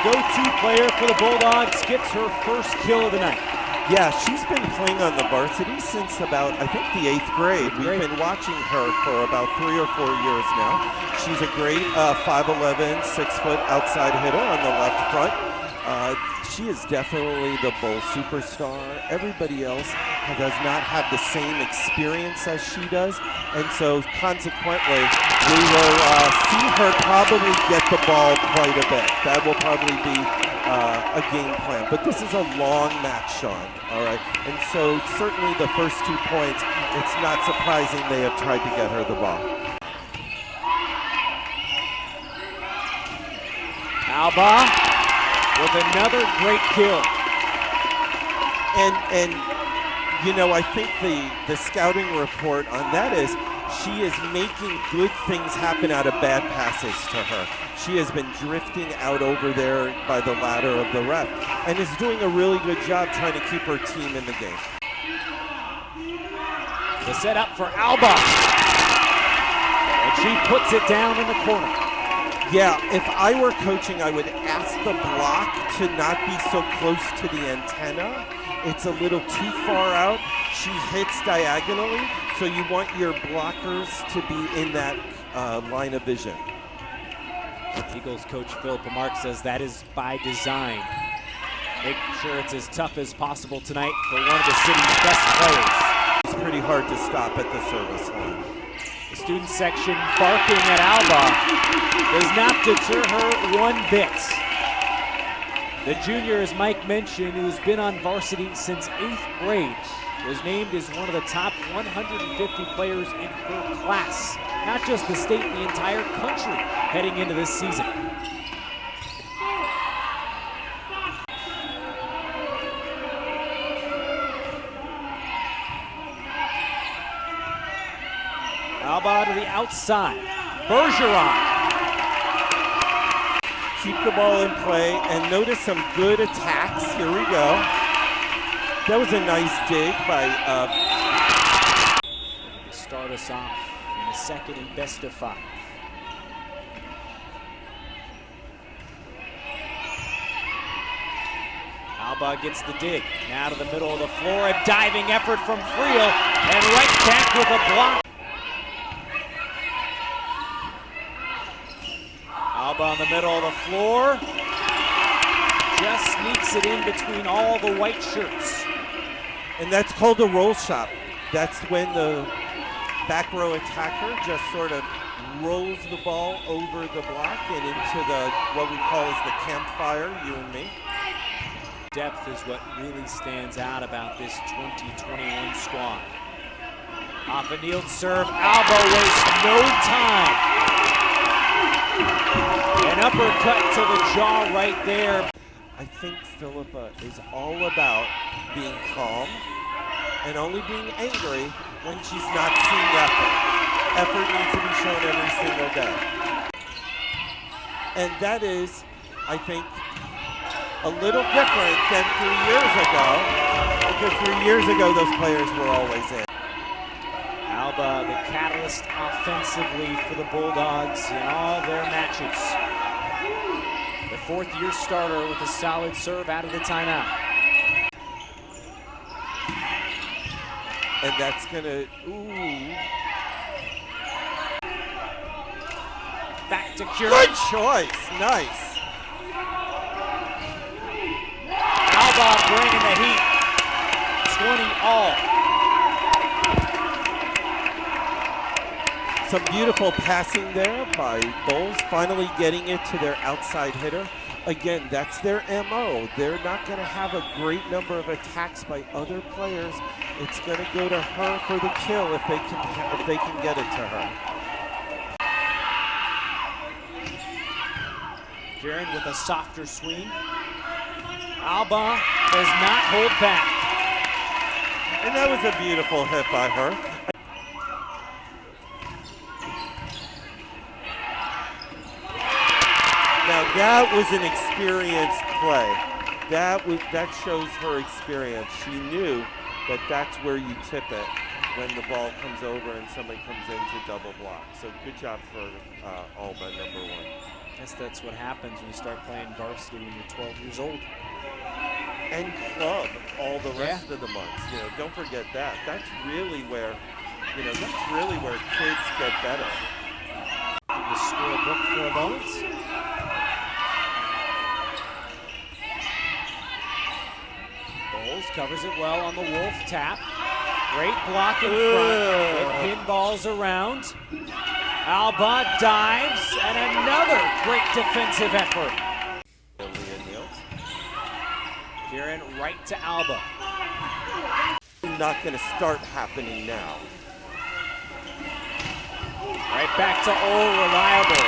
go-to player for the Bulldogs, gets her first kill of the night. Yeah, she's been playing on the varsity since about, I think, the 8th grade. We've been watching her for about 3 or 4 years now. She's a great 5'11", 6-foot outside hitter on the left front. She is definitely the Bolles superstar. Everybody else does not have the same experience as she does, and so consequently, we will see her probably get the ball quite a bit. That will probably be a game plan, but this is a long match, Sean, all right? And so certainly the first 2 points, it's not surprising they have tried to get her the ball. Albaugh with another great kill. And you know, I think the scouting report on that is she is making good things happen out of bad passes to her. She has been drifting out over there by the ladder of the ref and is doing a really good job trying to keep her team in the game. The setup for Albaugh. And she puts it down in the corner. Yeah, if I were coaching, I would ask the block to not be so close to the antenna. It's a little too far out. She hits diagonally, so you want your blockers to be in that line of vision. Eagles coach Philip Mark says that is by design. Make sure it's as tough as possible tonight for one of the city's best players. It's pretty hard to stop at the service line. The student section barking at Albaugh does not deter her one bit. The junior, as Mike mentioned, who's been on varsity since 8th grade, was named as one of the top 150 players in her class. Not just the state, the entire country heading into this season. Albaugh to the outside. Bergeron. Keep the ball in play and notice some good attacks. Here we go. That was a nice dig by... To start us off in the second and best of 5. Albaugh gets the dig. Now to the middle of the floor. A diving effort from Friel. And right back with a block. Albaugh in the middle of the floor. Just sneaks it in between all the white shirts. And that's called a roll shot. That's when the back row attacker just sort of rolls the ball over the block and into the what we call as the campfire, you and me. Depth is what really stands out about this 2021 squad. Off a kneeled serve, Albaugh wastes no time. An uppercut to the jaw right there. I think Philippa is all about being calm and only being angry when she's not seeing effort. Effort needs to be shown every single day. And that is, I think, a little different than 3 years ago, because 3 years ago those players were always in. Albaugh, the catalyst offensively for the Bulldogs in all their matches. The 4th-year starter with a solid serve out of the timeout. And that's gonna, ooh. Back to Cure. Good choice, nice. Albaugh bringing the heat. 20 all. Some beautiful passing there by Bolles, finally getting it to their outside hitter. Again, that's their MO. They're not going to have a great number of attacks by other players. It's going to go to her for the kill if they can get it to her. Kieran with a softer swing. Albaugh does not hold back. And that was a beautiful hit by her. Now that was an experienced play. That shows her experience. She knew that that's where you tip it when the ball comes over and somebody comes in to double block. So good job for Albaugh, number 1. guess that's what happens when you start playing varsity when you're 12 years old. And club all the rest of the months. You know, don't forget that. That's really where, you know, that's really where kids get better. The scorebook for a moment. Bolles covers it well on the Wolf tap. Great block in front. It pinballs around. Albaugh dives, and another great defensive effort. Kieran right to Albaugh. Not going to start happening now. Right back to Ole, reliable.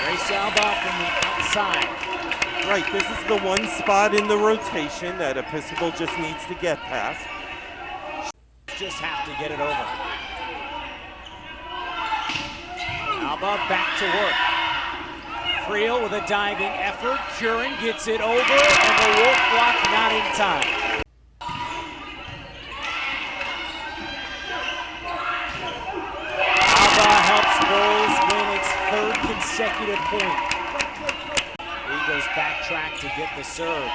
Grace Albaugh from the outside. Right, this is the one spot in the rotation that Episcopal just needs to get past. Just have to get it over. Albaugh back to work. Friel with a diving effort. Curran gets it over, and the Wolf block not in time. Albaugh helps Bolles win its third consecutive point. Eagles backtrack to get the serve.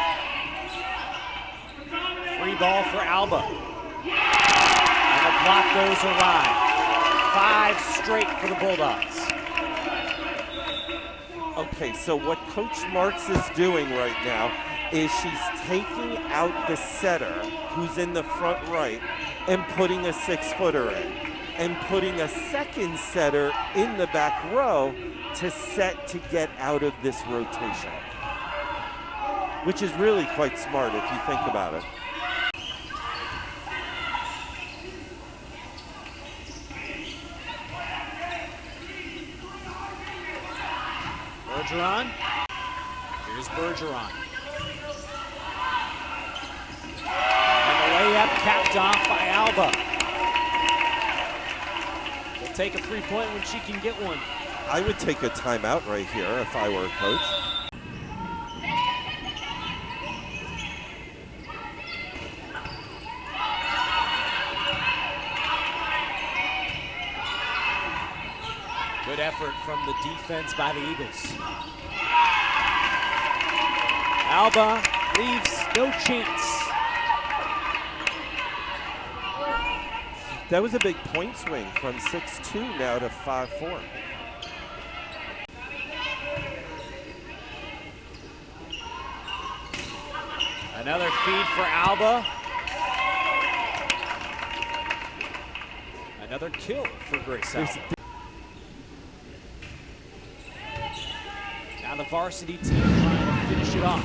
Free ball for Albaugh. And the block goes awry. 5 straight for the Bulldogs. Okay, so what Coach Marks is doing right now is she's taking out the setter who's in the front right and putting a 6-footer in, and putting a second setter in the back row to set to get out of this rotation, which is really quite smart if you think about it. Bergeron. Here's Bergeron. And the layup capped off by Albaugh. Will take a 3-point when she can get one. I would take a timeout right here if I were a coach. Good effort from the defense by the Eagles. Albaugh leaves no chance. That was a big point swing from 6-2 now to 5-4. Another feed for Albaugh. Another kill for Grace Albaugh. Now the varsity team trying to finish it off.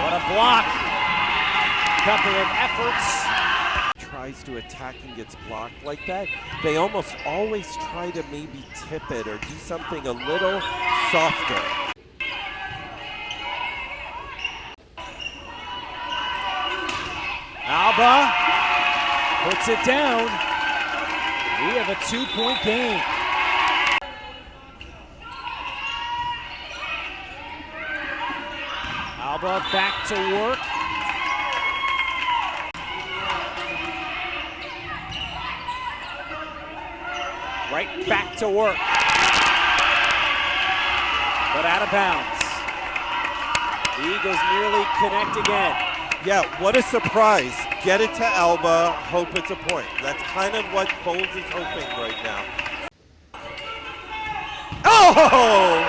What a block. Couple of efforts. Tries to attack and gets blocked like that. They almost always try to maybe tip it or do something a little softer. Albaugh puts it down. We have a 2-point game. Albaugh back to work. Right back to work. But out of bounds. The Eagles nearly connect again. Yeah, what a surprise. Get it to Albaugh, hope it's a point. That's kind of what Bolles is hoping right now. Oh!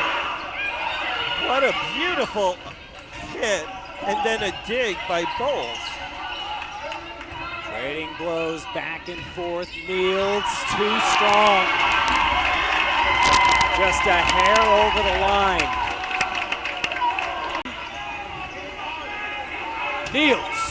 What a beautiful hit, and then a dig by Bolles. Trading blows back and forth. Niels too strong. Just a hair over the line. Niels